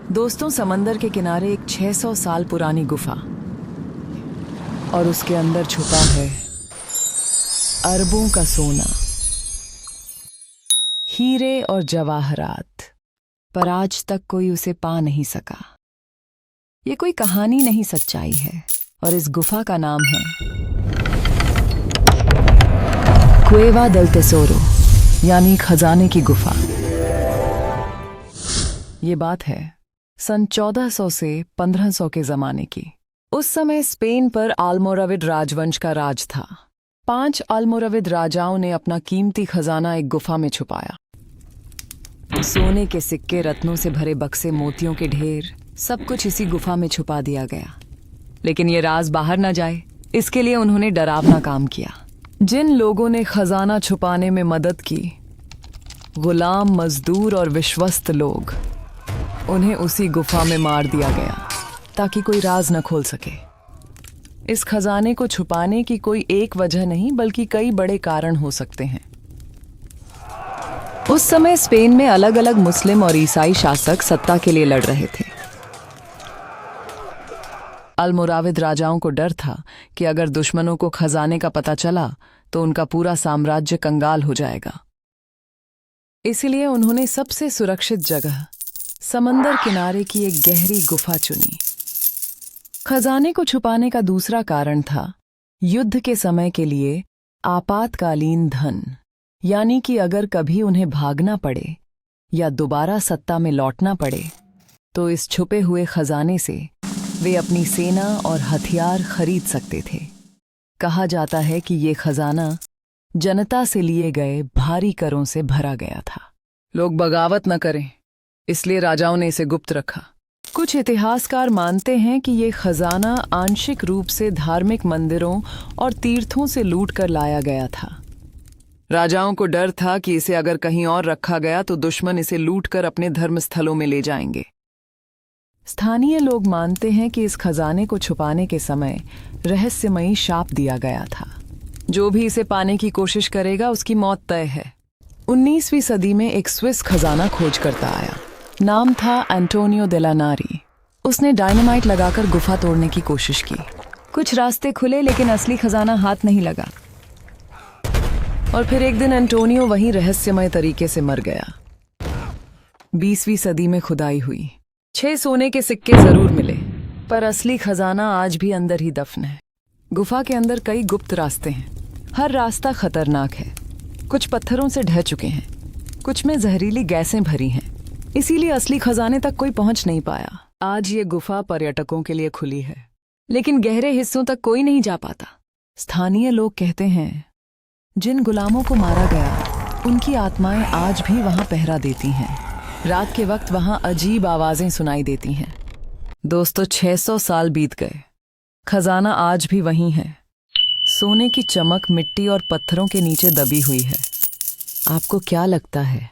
दोस्तों, समंदर के किनारे एक 600 साल पुरानी गुफा और उसके अंदर छुपा है अरबों का सोना, हीरे और जवाहरात, पर आज तक कोई उसे पा नहीं सका। ये कोई कहानी नहीं, सच्चाई है, और इस गुफा का नाम है क्वेवा देल टेसोरो, यानी खजाने की गुफा। ये बात है सन 1400 से 1500 के जमाने की। उस समय स्पेन पर अल्मोराविद राजवंश का राज था। 5 अल्मोराविद राजाओं ने अपना कीमती खजाना एक गुफा में छुपाया। सोने के सिक्के, रत्नों से भरे बक्से, मोतियों के ढेर, सब कुछ इसी गुफा में छुपा दिया गया। लेकिन ये राज बाहर न जाए, इसके लिए उन्होंने डरावना काम किया। जिन लोगों ने खजाना छुपाने में मदद की, गुलाम, मजदूर और विश्वस्त लोग, उन्हें उसी गुफा में मार दिया गया ताकि कोई राज न खोल सके। इस खजाने को छुपाने की कोई एक वजह नहीं, बल्कि कई बड़े कारण हो सकते हैं। उस समय स्पेन में अलग अलग मुस्लिम और ईसाई शासक सत्ता के लिए लड़ रहे थे। अल्मोराविद राजाओं को डर था कि अगर दुश्मनों को खजाने का पता चला तो उनका पूरा साम्राज्य कंगाल हो जाएगा। इसलिए उन्होंने सबसे सुरक्षित जगह, समंदर किनारे की एक गहरी गुफा चुनी। खजाने को छुपाने का दूसरा कारण था युद्ध के समय के लिए आपातकालीन धन, यानी कि अगर कभी उन्हें भागना पड़े या दोबारा सत्ता में लौटना पड़े तो इस छुपे हुए खजाने से वे अपनी सेना और हथियार खरीद सकते थे। कहा जाता है कि ये खजाना जनता से लिए गए भारी करों से भरा गया था। लोग बगावत न करें, इसलिए राजाओं ने इसे गुप्त रखा। कुछ इतिहासकार मानते हैं कि ये खजाना आंशिक रूप से धार्मिक मंदिरों और तीर्थों से लूट कर लाया गया था। राजाओं को डर था कि इसे अगर कहीं और रखा गया तो दुश्मन इसे लूट कर अपने धर्मस्थलों में ले जाएंगे। स्थानीय लोग मानते हैं कि इस खजाने को छुपाने के समय रहस्यमयी शाप दिया गया था। जो भी इसे पाने की कोशिश करेगा उसकी मौत तय है। 19वीं सदी में एक स्विस खजाना खोज करता आया। नाम था एंटोनियो देलानारी। उसने डायनामाइट लगाकर गुफा तोड़ने की कोशिश की। कुछ रास्ते खुले, लेकिन असली खजाना हाथ नहीं लगा। और फिर एक दिन एंटोनियो वहीं रहस्यमय तरीके से मर गया। 20वीं सदी में खुदाई हुई। 6 सोने के सिक्के जरूर मिले, पर असली खजाना आज भी अंदर ही दफन है। गुफा के अंदर कई गुप्त रास्ते हैं। हर रास्ता खतरनाक है। कुछ पत्थरों से ढह चुके हैं, कुछ में जहरीली गैसें भरी हैं। इसीलिए असली खजाने तक कोई पहुंच नहीं पाया। आज ये गुफा पर्यटकों के लिए खुली है, लेकिन गहरे हिस्सों तक कोई नहीं जा पाता। स्थानीय लोग कहते हैं जिन गुलामों को मारा गया, उनकी आत्माएं आज भी वहां पहरा देती हैं। रात के वक्त वहां अजीब आवाजें सुनाई देती हैं। दोस्तों, 600 साल बीत गए, खजाना आज भी वहीं है। सोने की चमक मिट्टी और पत्थरों के नीचे दबी हुई है। आपको क्या लगता है,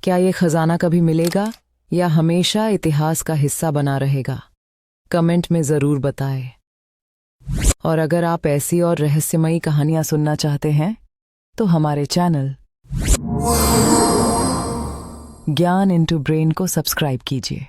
क्या ये खजाना कभी मिलेगा या हमेशा इतिहास का हिस्सा बना रहेगा? कमेंट में ज़रूर बताएं। और अगर आप ऐसी और रहस्यमयी कहानियां सुनना चाहते हैं तो हमारे चैनल ज्ञान इनटू ब्रेन को सब्सक्राइब कीजिए।